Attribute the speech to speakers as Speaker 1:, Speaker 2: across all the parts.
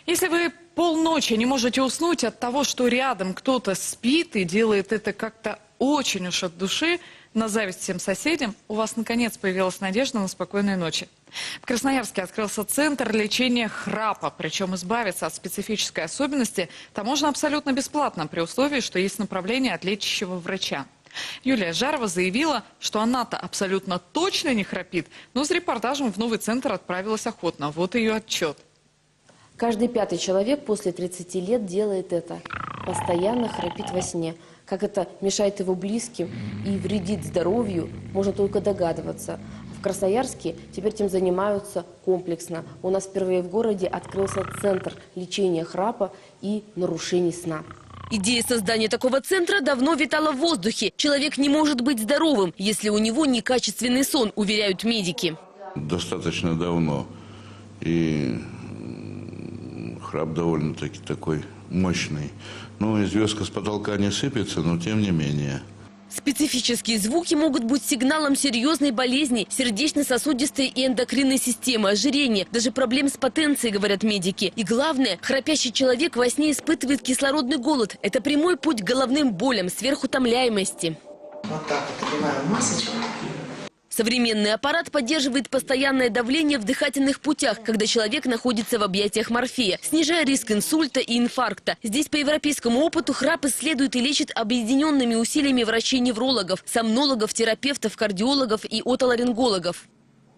Speaker 1: Если вы полночи не можете уснуть от того, что рядом кто-то спит и делает это как-то очень уж от души, на зависть всем соседям, у вас наконец появилась надежда на спокойные ночи. В Красноярске открылся центр лечения храпа, причем избавиться от специфической особенности там можно абсолютно бесплатно, при условии, что есть направление от лечащего врача. Юлия Жарова заявила, что она-то абсолютно точно не храпит, но с репортажем в новый центр отправилась охотно. Вот ее отчет.
Speaker 2: Каждый пятый человек после 30 лет делает это. Постоянно храпит во сне. Как это мешает его близким и вредит здоровью, можно только догадываться. В Красноярске теперь этим занимаются комплексно. У нас впервые в городе открылся центр лечения храпа и нарушений сна.
Speaker 3: Идея создания такого центра давно витала в воздухе. Человек не может быть здоровым, если у него некачественный сон, уверяют медики.
Speaker 4: Достаточно давно. И храп довольно-таки такой мощный. Ну, и звездка с потолка не сыпется, но тем не менее.
Speaker 3: Специфические звуки могут быть сигналом серьезной болезни, сердечно-сосудистой и эндокринной системы, ожирения, даже проблем с потенцией, говорят медики. И главное, храпящий человек во сне испытывает кислородный голод. Это прямой путь к головным болям, сверхутомляемости.
Speaker 5: Вот так вот одеваем масочку.
Speaker 3: Современный аппарат поддерживает постоянное давление в дыхательных путях, когда человек находится в объятиях морфея, снижая риск инсульта и инфаркта. Здесь по европейскому опыту храп исследуют и лечат объединенными усилиями врачей-неврологов, сомнологов, терапевтов, кардиологов и отоларингологов.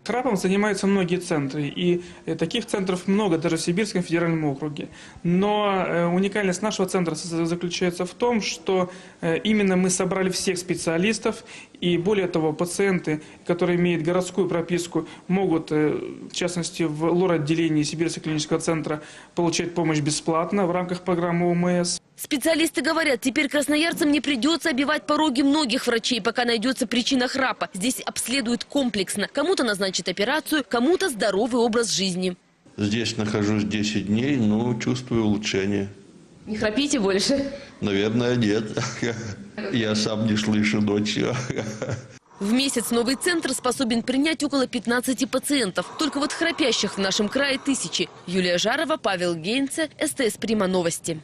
Speaker 6: Храпом занимаются многие центры, и таких центров много даже в Сибирском федеральном округе. Но уникальность нашего центра заключается в том, что именно мы собрали всех специалистов, и более того, пациенты, которые имеют городскую прописку, могут, в частности, в лор-отделении Сибирского клинического центра получать помощь бесплатно в рамках программы ОМС.
Speaker 3: Специалисты говорят, теперь красноярцам не придется обивать пороги многих врачей, пока найдется причина храпа. Здесь обследуют комплексно. Кому-то назначат операцию, кому-то здоровый образ жизни.
Speaker 7: Здесь нахожусь 10 дней, но чувствую улучшение.
Speaker 2: Не храпите больше?
Speaker 7: Наверное, нет. Я сам не слышу ночью.
Speaker 3: В месяц новый центр способен принять около 15 пациентов. Только вот храпящих в нашем крае тысячи. Юлия Жарова, Павел Гейнце, СТС Прима Новости.